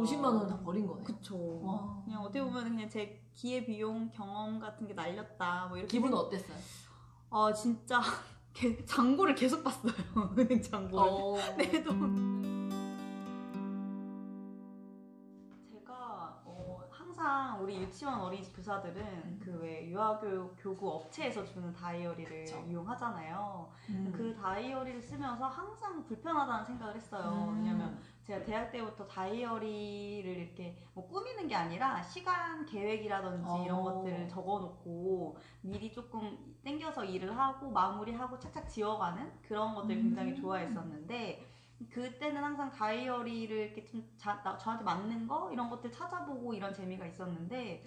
50만 원 다 버린 거네. 그쵸. 와. 그냥 어떻게 보면 그냥 제 기회비용 경험 같은 게 날렸다 뭐 이렇게. 기분은 어땠어요? 진짜 장고를 계속 봤어요. 은행 장고를. 네, 또. 제가 항상 우리 유치원 어린이집 교사들은 그 왜 유아교육 교구 업체에서 주는 다이어리를 그쵸. 이용하잖아요. 그 다이어리를 쓰면서 항상 불편하다는 생각을 했어요. 왜냐면 제가 대학 때부터 다이어리를 이렇게 뭐 꾸미는 게 아니라 시간 계획이라든지 이런 것들을 적어놓고 미리 조금 땡겨서 일을 하고 마무리하고 착착 지워가는 그런 것들을 굉장히 좋아했었는데, 그때는 항상 다이어리를 이렇게 좀 저한테 맞는 거 이런 것들 찾아보고 이런 재미가 있었는데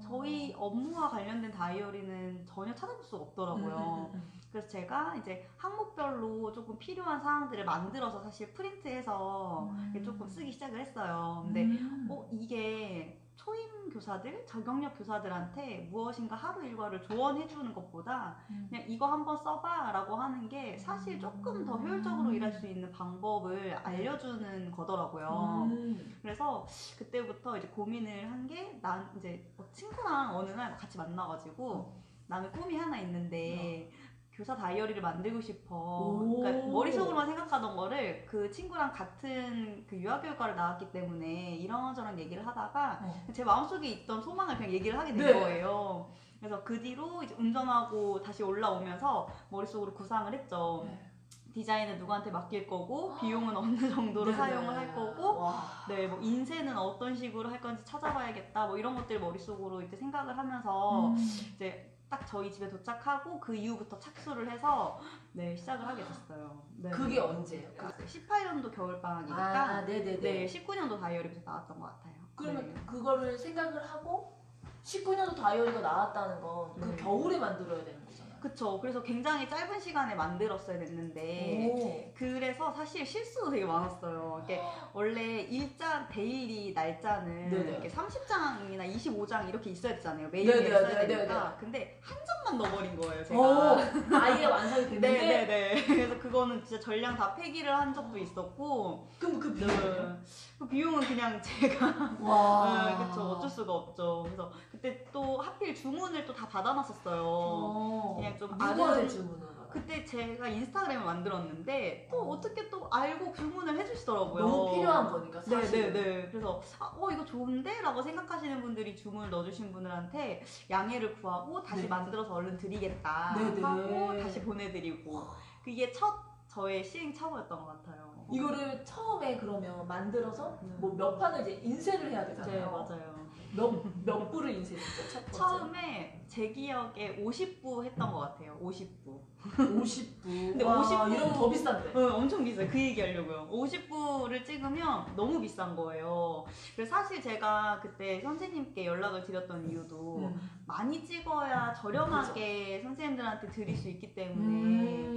저희 업무와 관련된 다이어리는 전혀 찾아볼 수가 없더라고요. 그래서 제가 이제 항목별로 조금 필요한 사항들을 만들어서 사실 프린트해서 조금 쓰기 시작을 했어요. 근데 이게 초임 교사들, 저경력 교사들한테 무엇인가 하루 일과를 조언해주는 것보다 그냥 이거 한번 써봐 라고 하는 게 사실 조금 더 효율적으로 일할 수 있는 방법을 알려주는 거더라고요. 그래서 그때부터 이제 고민을 한 게, 난 이제 친구랑 어느 날 같이 만나가지고 나는 꿈이 하나 있는데 교사 다이어리를 만들고 싶어. 그러니까 머릿속으로만 생각하던 거를 그 친구랑 같은 그 유아교육과를 나왔기 때문에 이런저런 얘기를 하다가 제 마음속에 있던 소망을 그냥 얘기를 하게 된 거예요. 그래서 그 뒤로 이제 운전하고 다시 올라오면서 머릿속으로 구상을 했죠. 디자인은 누구한테 맡길 거고, 비용은 어느 정도로 사용을 할 거고, 네, 뭐 인쇄는 어떤 식으로 할 건지 찾아봐야겠다. 뭐 이런 것들 머릿속으로 이제 생각을 하면서 이제 딱 저희 집에 도착하고 그 이후부터 착수를 해서 네, 시작을 하게 됐어요. 네. 그게 언제예요? 18년도 겨울방학이니까 네네네. 네, 19년도 다이어리부터 나왔던 것 같아요. 그러면 그거를 생각을 하고 19년도 다이어리가 나왔다는 건 그 겨울에 만들어야 되는 거잖아요. 그쵸. 그래서 굉장히 짧은 시간에 만들었어야 됐는데 그래서 사실 실수도 되게 많았어요. 이게 원래 일자 데일리 날짜는 이렇게 30장이나 25장 이렇게 있어야 되잖아요. 매일매일 써야 되니까. 근데 한 장만 넣어버린 거예요, 제가. 아예 완성이 됐는데? 네네네. 그래서 그거는 진짜 전량 다 폐기를 한 적도 있었고. 그럼 그 비용은? 그 비용은 그냥 제가 그쵸, 어쩔 수가 없죠. 그래서 그때 또 하필 주문을 또 다 받아놨었어요. 그냥 좀 누구한테 주문을? 그때 제가 인스타그램을 만들었는데 또 어떻게 또 알고 주문을 해주시더라고요. 너무 필요한 거니까 사실. 네네네. 그래서 이거 좋은데? 라고 생각하시는 분들이 주문을 넣어주신 분들한테 양해를 구하고 다시 만들어서 얼른 드리겠다 하고 다시 보내드리고, 그게 저의 시행착오였던 것 같아요. 이거를 처음에 그러면 만들어서 뭐 몇 판을 이제 인쇄를 해야 되잖아요. 네, 맞아요. 몇 부를 인쇄했죠? 첫 번째. 처음에 제 기억에 50부 했던 것 같아요. 50부. 50부. 근데 50부 이러면 더 비싼데. 엄청 비싸요. 그 얘기 하려고요. 50부를 찍으면 너무 비싼 거예요. 그래서 사실 제가 그때 선생님께 연락을 드렸던 이유도 많이 찍어야 저렴하게 선생님들한테 드릴 수 있기 때문에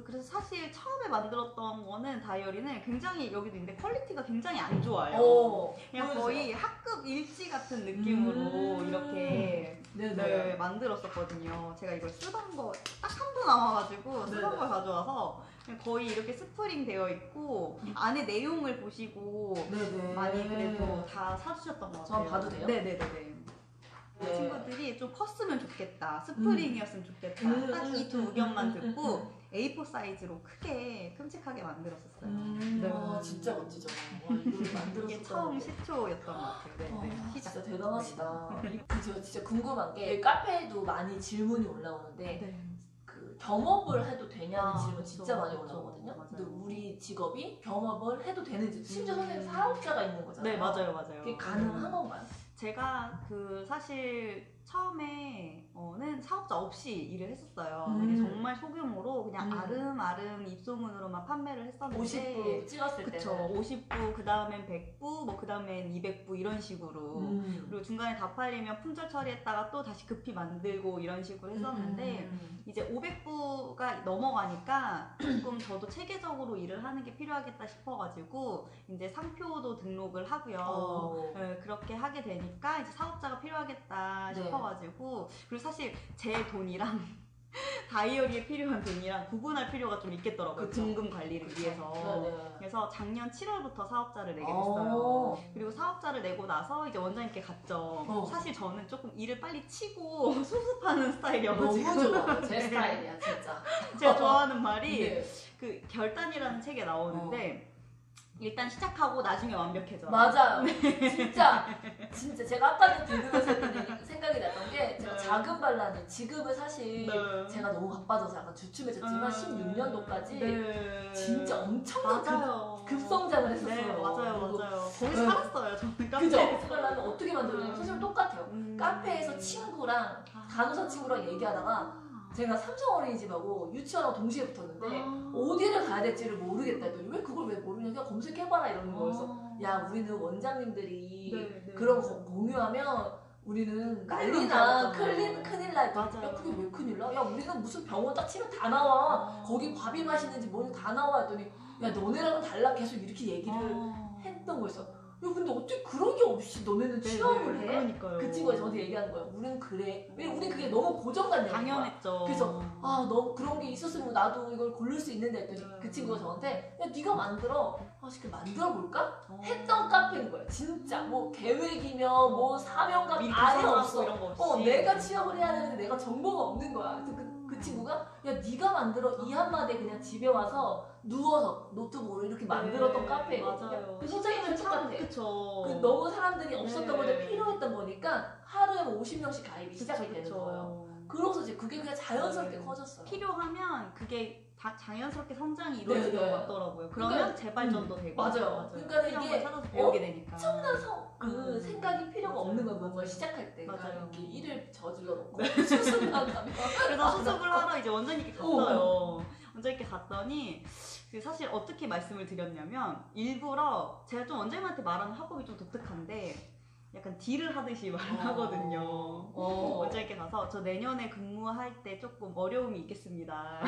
그래서 사실 처음에 만들었던 거는 다이어리는 굉장히, 여기도 있는데 퀄리티가 굉장히 안 좋아요. 그냥 거의 학급 일지 같은 느낌으로 이렇게 만들었었거든요. 제가 이걸 쓰던 거 딱 한 부 남아가지고 쓰던 걸 가져와서 거의 이렇게 스프링 되어 있고 안에 내용을 보시고 많이 그래도 다 사주셨던 것 같아요. 저 봐도 돼요? 네네네. 친구들이 좀 컸으면 좋겠다, 스프링이었으면 좋겠다, 딱 이 두 의견만 듣고 A4 사이즈로 크게 큼직하게 만들었었어요. 진짜 멋지죠. 이걸 만들었었던 이게 처음 시초였던 것 같아요. 시작. 진짜 대단하시다. 제가 진짜 궁금한 게 카페에도 많이 질문이 올라오는데 그 겸업을 해도 되냐는 질문 진짜 많이 올라오거든요. 근데 우리 직업이 겸업을 해도 되는지, 심지어 선생님 사업자가 있는 거잖아요. 네, 맞아요. 그게 가능한 건가요? 제가 사실 처음에는 사업자 없이 일을 했었어요. 정말 소규모로 그냥 아름아름 입소문으로만 판매를 했었는데 50부 찍었을 때. 그쵸. 50부, 그 다음엔 100부, 뭐 그 다음엔 200부 이런 식으로. 그리고 중간에 다 팔리면 품절 처리했다가 또 다시 급히 만들고 이런 식으로 했었는데 이제 500부가 넘어가니까 조금 저도 체계적으로 일을 하는 게 필요하겠다 싶어가지고 이제 상표도 등록을 하고요. 그렇게 하게 되니까 이제 사업자가 필요하겠다 싶어가지고, 그리고 사실 제 돈이랑 다이어리에 필요한 돈이랑 구분할 필요가 좀 있겠더라고요. 등금 관리를 위해서. 그래서 작년 7월부터 사업자를 내게 됐어요. 그리고 사업자를 내고 나서 이제 원장님께 갔죠. 사실 저는 조금 일을 빨리 치고 수습하는 스타일이어가지고 너무 좋아. 제 스타일이야 진짜. 제가 좋아하는 말이 네. 그 결단이라는 책에 나오는데 일단 시작하고 나중에 완벽해져. 맞아요. 진짜 제가 아까도 들으면서 생각이 났던 게 제가 작은 반란을 지금은 사실 제가 너무 바빠져서 약간 주춤해졌지만 16년도까지 진짜 엄청난 급성장을 했었어요. 네, 맞아요. 거기 살았어요. 저는 카페. 그죠? 반란은 어떻게 만들었냐면 사실 똑같아요. 카페에서 친구랑 간호사 친구랑 얘기하다가 제가 삼성 어린이집하고 유치원하고 동시에 붙었는데 어디를 가야 될지를 모르겠다 했더니 왜 그걸 왜 모르냐 검색해봐라 이러는 거여서 야 우리는 원장님들이 그런 거 공유하면 우리는 난리나 큰일 나. 야 그게 왜 큰일 나? 야 우리는 무슨 병원 딱 치면 다 나와. 거기 밥이 맛있는지 뭐니 다 나와 했더니 야 너네랑은 달라 계속 이렇게 얘기를 했던 거였어. 야 근데 어떻게 그런 게 없이 너네는 취업을 해? 그러니까요. 그 친구가 저한테 얘기하는 거야. 우린 그래. 왜 우린 그게 너무 고정관념인 거야. 당연했죠. 그래서 너 그런 게 있었으면 나도 이걸 고를 수 있는데 했더니 그 친구가 저한테 야 네가 만들어. 지금 만들어 볼까? 했던 카페인 거야. 진짜 뭐 계획이며 뭐 사명감 아예 없어. 이런 거 없이. 내가 취업을 해야 되는데 내가 정보가 없는 거야. 그래서 그 친구가 야 네가 만들어 이 한마디에 그냥 집에 와서 누워서 노트북으로 이렇게 만들었던 카페거든요. 맞아요. 소장님은 똑같아. 그쵸. 너무 사람들이 없었던 건데 필요했던 거니까 하루에 50명씩 가입이 시작이 되는 거예요. 그래서 이제 그게 그냥 자연스럽게 커졌어요. 필요하면 그게 자연스럽게 성장이 이루어지는 것 같더라고요. 그러면 그러니까, 재발전도 되고. 맞아요. 그러니까 이게 찾아서 배우게 되니까. 엄청난 그 생각이 필요가 없는 거예요. 뭔가 시작할 때. 맞아요. 이렇게 일을 저질러 놓고 수습을 하다가 그래서 수습을 하러 이제 원장님께 갔어요. 원장님께 갔더니 사실 어떻게 말씀을 드렸냐면 일부러 제가 좀 원장님한테 말하는 화법이 좀 독특한데 약간 딜을 하듯이 말을 하거든요. 원장님께 가서 저 내년에 근무할 때 조금 어려움이 있겠습니다.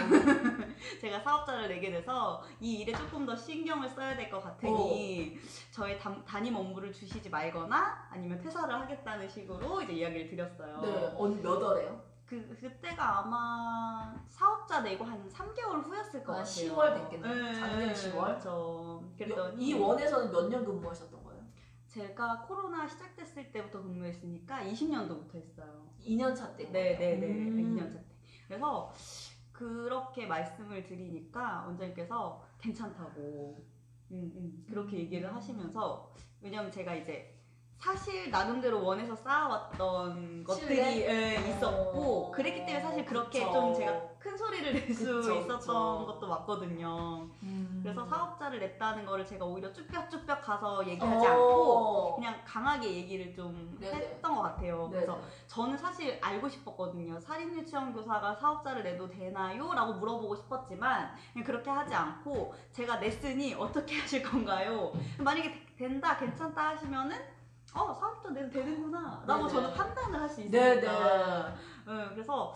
제가 사업자를 내게 돼서 이 일에 조금 더 신경을 써야 될 것 같으니 저의 담임 업무를 주시지 말거나 아니면 퇴사를 하겠다는 식으로 이제 이야기를 드렸어요. 네, 몇 월에요? 그때가 아마 사업자 내고 한 3개월 후였을 것 같아요. 10월 됐겠네요. 작년 10월. 그렇죠. 그랬더니 이 원에서는 몇 년 근무하셨던 거예요? 제가 코로나 시작됐을 때부터 근무했으니까 20년도부터 했어요. 2년차 때? 네네네. 2년차 때. 그래서 그렇게 말씀을 드리니까 원장님께서 괜찮다고 그렇게 얘기를 하시면서 왜냐면 제가 이제 사실 나름대로 원에서 쌓아왔던 것들이 있었고 그랬기 때문에 사실 그렇게 좀 제가 큰 소리를 낼 수 있었던 것도 맞거든요. 그래서 사업자를 냈다는 거를 제가 오히려 쭈뼛쭈뼛 가서 얘기하지 않고 그냥 강하게 얘기를 좀 했던 것 같아요. 그래서 저는 사실 알고 싶었거든요. 사립유치원교사가 사업자를 내도 되나요? 라고 물어보고 싶었지만 그냥 그렇게 하지 않고 제가 냈으니 어떻게 하실 건가요? 만약에 된다 괜찮다 하시면은 사업자 내도 되는구나 라고 저는 판단을 할 수 있으니까 그래서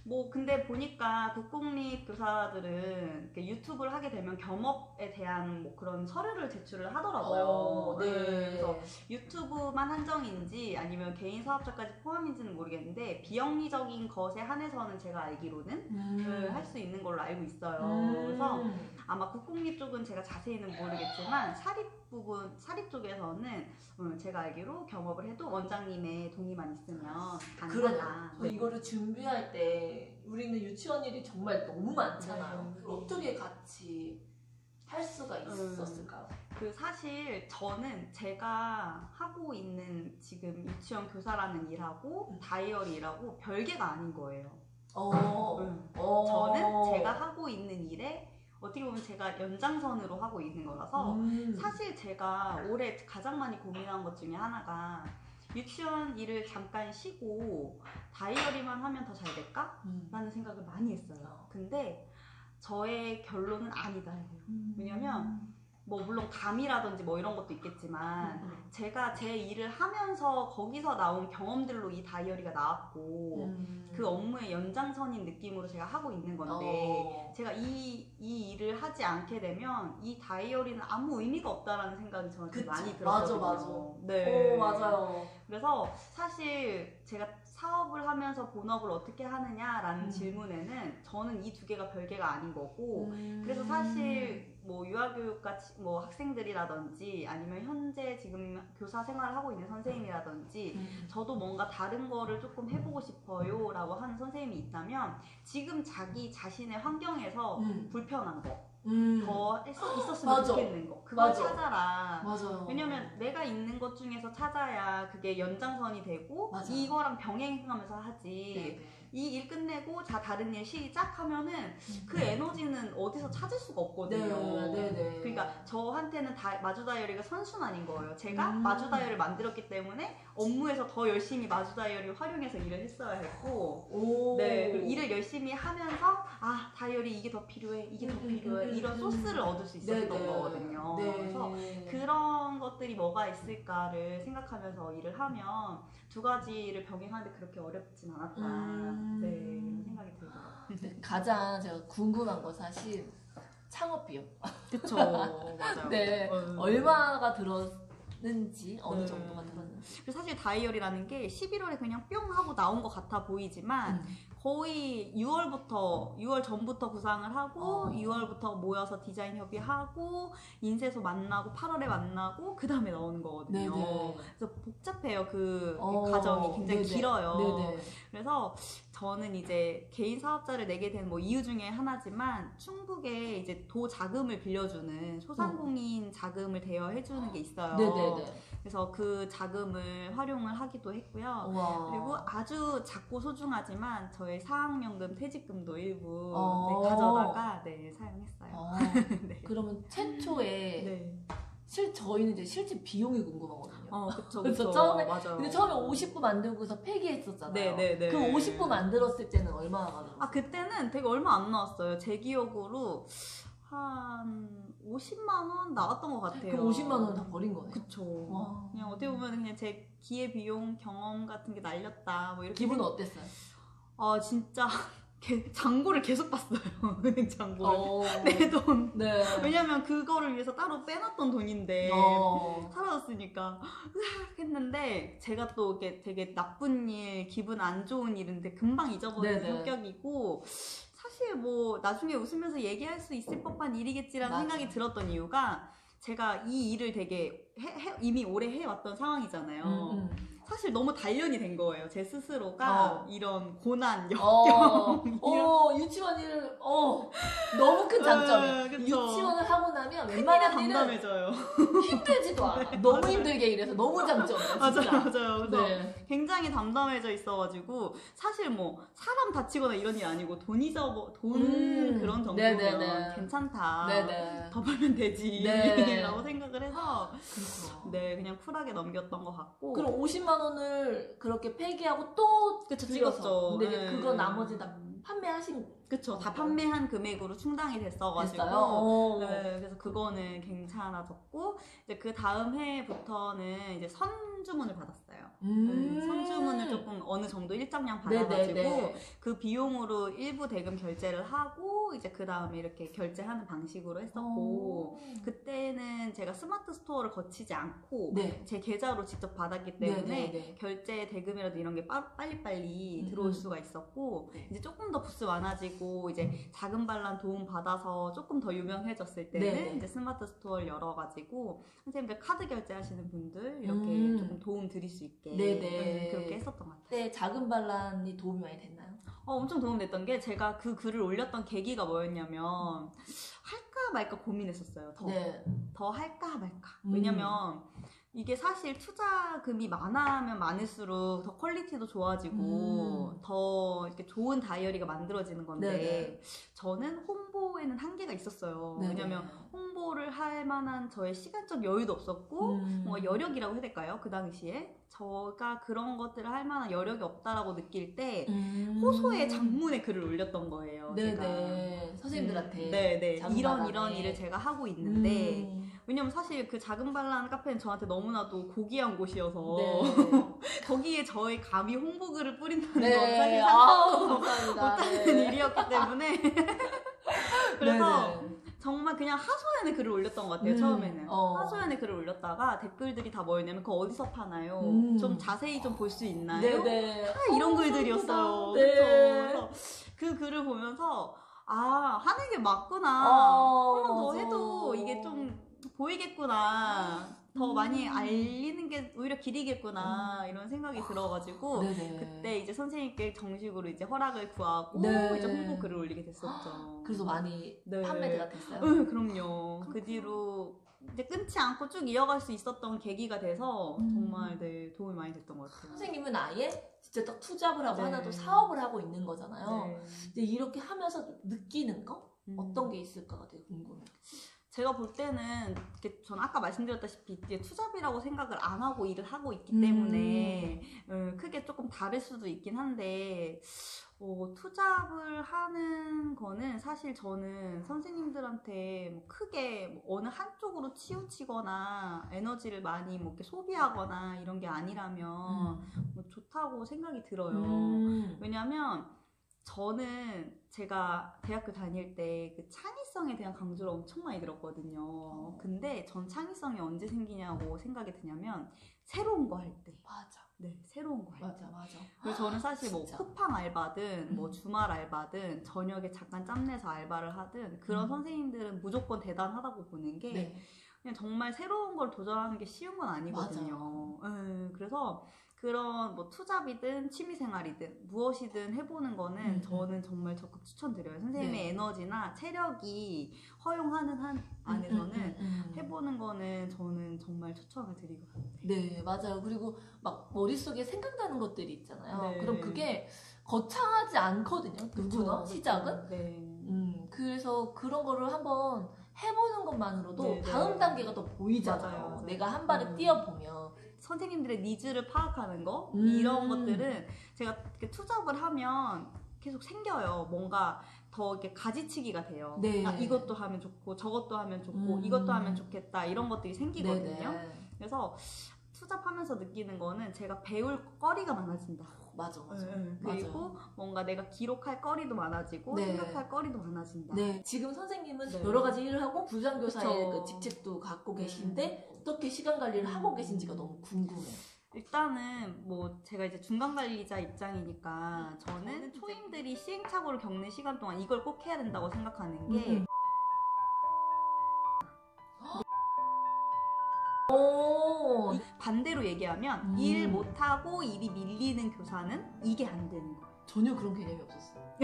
뭐 근데 보니까 국공립 교사들은 유튜브를 하게 되면 겸업에 대한 뭐 그런 서류를 제출을 하더라고요. 그래서 유튜브만 한정인지 아니면 개인 사업자까지 포함인지는 모르겠는데 비영리적인 것에 한해서는 제가 알기로는 할 수 있는 걸로 알고 있어요. 그래서 아마 국공립 쪽은 제가 자세히는 모르겠지만 사립 쪽에서는 제가 알기로 겸업을 해도 원장님의 동의만 있으면 가능하다. 이거를 준비할 때 우리는 유치원 일이 정말 너무 많잖아요. 어떻게 같이 할 수가 있었을까요? 사실 저는 제가 하고 있는 지금 유치원 교사라는 일하고 다이어리 일하고 별개가 아닌 거예요. 저는 제가 하고 있는 일에 어떻게 보면 제가 연장선으로 하고 있는 거라서 사실 제가 올해 가장 많이 고민한 것 중에 하나가 유치원 일을 잠깐 쉬고 다이어리만 하면 더 잘 될까? 라는 생각을 많이 했어요. 근데 저의 결론은 아니다. 왜냐면 뭐 물론 감이라든지 뭐 이런 것도 있겠지만 제가 제 일을 하면서 거기서 나온 경험들로 이 다이어리가 나왔고 그 업무의 연장선인 느낌으로 제가 하고 있는 건데 제가 이 일을 하지 않게 되면 이 다이어리는 아무 의미가 없다라는 생각이 저한테 많이 들었거든요. 맞아. 맞아요. 그래서 사실 제가 사업을 하면서 본업을 어떻게 하느냐라는 질문에는 저는 이 두 개가 별개가 아닌 거고 그래서 사실 뭐 유아교육과 뭐 학생들이라든지 아니면 현재 지금 교사 생활을 하고 있는 선생님이라든지 저도 뭔가 다른 거를 조금 해보고 싶어요 라고 하는 선생님이 있다면 지금 자기 자신의 환경에서 불편한 거 더 있었으면 맞아. 좋겠는 거 그걸 맞아. 찾아라. 맞아요. 왜냐면 내가 있는 것 중에서 찾아야 그게 연장선이 되고 맞아. 이거랑 병행하면서 하지. 네네. 이 일 끝내고 자 다른 일 시작하면은 그 에너지는 어디서 찾을 수가 없거든요. 네네. 그러니까 저한테는 마주 다이어리가 선순환인 거예요. 제가 마주 다이어리를 만들었기 때문에 업무에서 더 열심히 마주 다이어리를 활용해서 일을 했어야 했고, 오. 네, 그리고 일을 열심히 하면서 아 다이어리 이게 더 필요해, 이게 더 필요해 이런 소스를 얻을 수 있었던 거거든요. 네. 그래서 그런 것들이 뭐가 있을까를 생각하면서 일을 하면 두 가지를 병행하는데 그렇게 어렵진 않았다. 네, 이런 생각이 들더라고요. 가장 제가 궁금한 건 사실 창업 비용. 그쵸, 맞아요. 네, 얼마가 들었는지 어느 정도가 들었는지. 사실 다이어리라는 게 11월에 그냥 뿅 하고 나온 것 같아 보이지만 거의 6월 전부터 구상을 하고 6월부터 모여서 디자인 협의하고 인쇄소 만나고 8월에 만나고 그 다음에 나오는 거거든요. 네네. 그래서 복잡해요. 그 과정이 굉장히 네네. 길어요. 네네. 그래서 저는 이제 개인 사업자를 내게 된 뭐 이유 중에 하나지만 충북에 이제 도 자금을 빌려주는 소상공인 자금을 대여해주는 게 있어요. 네네네. 그래서 그 자금을 활용을 하기도 했고요. 우와. 그리고 아주 작고 소중하지만 저의 사학연금 퇴직금도 일부 네, 가져다가 네, 사용했어요. 네. 그러면 최초에 네. 저희는 이제 실제 비용이 궁금하거든요. 그쵸. 그래서 처음에 맞아요. 근데 처음에 50부 만들고서 폐기했었잖아요. 네네네. 그 50부 만들었을 때는 얼마나 나왔어요? 그때는 되게 얼마 안 나왔어요. 제 기억으로 한 50만 원 나왔던 것 같아요. 그 50만 원을 다 버린 거네요. 그쵸. 와. 그냥 어떻게 보면 그냥 제 기회 비용 경험 같은 게 날렸다. 뭐 이렇게 기분은 어땠어요? 진짜 잔고를 계속 봤어요. 은행 잔고를. 내 돈. 네. 왜냐면 그거를 위해서 따로 빼놨던 돈인데 사라졌으니까 했는데 제가 또 이게 되게 나쁜 일, 기분 안 좋은 일인데 금방 잊어버리는 성격이고 사실 뭐 나중에 웃으면서 얘기할 수 있을 법한 일이겠지라는 생각이 들었던 이유가 제가 이 일을 되게 이미 오래 해왔던 상황이잖아요. 사실 너무 단련이 된 거예요. 제 스스로가 이런 고난, 역경 유치원 일을 너무 큰 장점이에요. 유치원을 하고 나면 웬만한 일은 담담해져요. 힘들지도 않아. 너무 힘들게 일해서 너무 장점이에요. 맞아요. 그래서 굉장히 담담해져 있어가지고 사실 뭐 사람 다치거나 이런 일 아니고 돈 그런 정도면 괜찮다. 더 벌면 되지 라고 생각을 해서 네, 그냥 쿨하게 넘겼던 것 같고. 그럼 50만 원을 그렇게 폐기하고 또 찍었죠. 근데 그거 나머지 다 판매하신 그쵸. 다 판매한 금액으로 충당이 됐어가지고. 네, 그래서 그거는 괜찮아졌고, 이제 그 다음 해부터는 이제 선주문을 받았어요. 선주문을 조금 어느 정도 일정량 받아가지고, 그 비용으로 일부 대금 결제를 하고, 이제 그 다음에 이렇게 결제하는 방식으로 했었고, 그때는 제가 스마트 스토어를 거치지 않고, 제 계좌로 직접 받았기 때문에, 결제 대금이라도 이런 게 빨리빨리 들어올 수가 있었고, 이제 조금 더 부스 많아지고, 이제 작은 반란 도움 받아서 조금 더 유명해졌을 때는 이제 스마트 스토어를 열어가지고 선생님들 카드 결제하시는 분들 이렇게 조금 도움 드릴 수 있게 그렇게 했었던 것 같아요. 네, 작은 반란이 도움이 많이 됐나요? 엄청 도움됐던 게 제가 그 글을 올렸던 계기가 뭐였냐면 할까 말까 고민했었어요. 더 할까 말까. 왜냐면 이게 사실 투자금이 많으면 많을수록 더 퀄리티도 좋아지고 더 이렇게 좋은 다이어리가 만들어지는 건데 저는 홍보에는 한계가 있었어요. 왜냐면 홍보를 할 만한 저의 시간적 여유도 없었고 뭔가 여력이라고 해야 될까요? 그 당시에 제가 그런 것들을 할 만한 여력이 없다라고 느낄 때 호소의 장문의 글을 올렸던 거예요. 제가. 선생님들한테 이런 일을 제가 하고 있는데 왜냐면 사실 그 작은 반란 카페는 저한테 너무나도 고귀한 곳이어서 거기에 저의 감히 홍보글을 뿌린다는 건 사실 상상도 못하는 일이었기 때문에 그래서 정말 그냥 하소연의 글을 올렸던 것 같아요. 처음에는 하소연의 글을 올렸다가 댓글들이 다 뭐였냐면 그거 어디서 파나요? 좀 자세히 좀 볼 수 있나요? 이런 글들이었어요. 그래서 그 글을 보면서 하는 게 맞구나. 한 번 더 맞아. 해도 이게 좀 보이겠구나. 더 많이 알리는 게 오히려 길이겠구나. 이런 생각이 들어가지고 네네. 그때 이제 선생님께 정식으로 이제 허락을 구하고 네. 이제 홍보 글을 올리게 됐었죠. 그래서 많이 네. 판매가 됐어요? 그럼요. 그 뒤로 이제 끊지 않고 쭉 이어갈 수 있었던 계기가 돼서 정말 네, 도움이 많이 됐던 것 같아요. 선생님은 아예 진짜 딱 투잡을 하고 네. 하나 또 사업을 하고 있는 거잖아요. 네. 근데 이렇게 하면서 느끼는 거? 어떤 게 있을까가 되게 궁금해요. 제가 볼 때는 전 아까 말씀드렸다시피 이제 투잡이라고 생각을 안 하고 일을 하고 있기 때문에 크게 조금 다를 수도 있긴 한데 투잡을 하는 거는 사실 저는 선생님들한테 뭐 크게 뭐 어느 한쪽으로 치우치거나 에너지를 많이 뭐 이렇게 소비하거나 이런 게 아니라면 뭐 좋다고 생각이 들어요. 왜냐면 저는 제가 대학교 다닐 때 그 창의성에 대한 강조를 엄청 많이 들었거든요. 근데 전 창의성이 언제 생기냐고 생각이 드냐면 새로운 거 할 때. 맞아. 네, 새로운 거 할 때. 맞아. 그래서 저는 사실 뭐 진짜. 쿠팡 알바든 뭐 주말 알바든 저녁에 잠깐 짬내서 알바를 하든 그런 선생님들은 무조건 대단하다고 보는 게 네. 그냥 정말 새로운 걸 도전하는 게 쉬운 건 아니거든요. 그래서 그런 뭐 투잡이든 취미생활이든 무엇이든 해보는 거는 저는 정말 적극 추천드려요. 선생님의 네. 에너지나 체력이 허용하는 한 안에서는 해보는 거는 저는 정말 추천을 드리거든요. 네, 맞아요. 그리고 막 머릿속에 생각나는 것들이 있잖아요. 네. 그럼 그게 거창하지 않거든요. 누구나 시작은. 네. 그래서 그런 거를 한번 해보는 것만으로도 네, 네. 다음 단계가 더 보이잖아요. 맞아요. 내가 한 발을 뛰어보면. 선생님들의 니즈를 파악하는 거 이런 것들은 제가 이렇게 투잡을 하면 계속 생겨요. 뭔가 더 이렇게 가지치기가 돼요. 네. 이것도 하면 좋고 저것도 하면 좋고 이것도 하면 좋겠다 이런 것들이 생기거든요. 네네. 그래서 투잡하면서 느끼는 거는 제가 배울 거리가 많아진다. 맞아. 그리고 맞아요. 뭔가 내가 기록할 거리도 많아지고 네. 생각할 거리도 많아진다. 네. 지금 선생님은 네. 여러 가지 일을 하고 부장교사의 그쵸. 그 직책도 갖고 계신데 어떻게 시간 관리를 하고 계신지가 너무 궁금해요. 일단은 뭐 제가 이제 중간 관리자 입장이니까 저는 초임들이 시행착오를 겪는 시간 동안 이걸 꼭 해야 된다고 생각하는 게 오. 반대로 얘기하면 일 못하고 일이 밀리는 교사는 이게 안 되는 거예요. 전혀 그런 개념이 없었어요.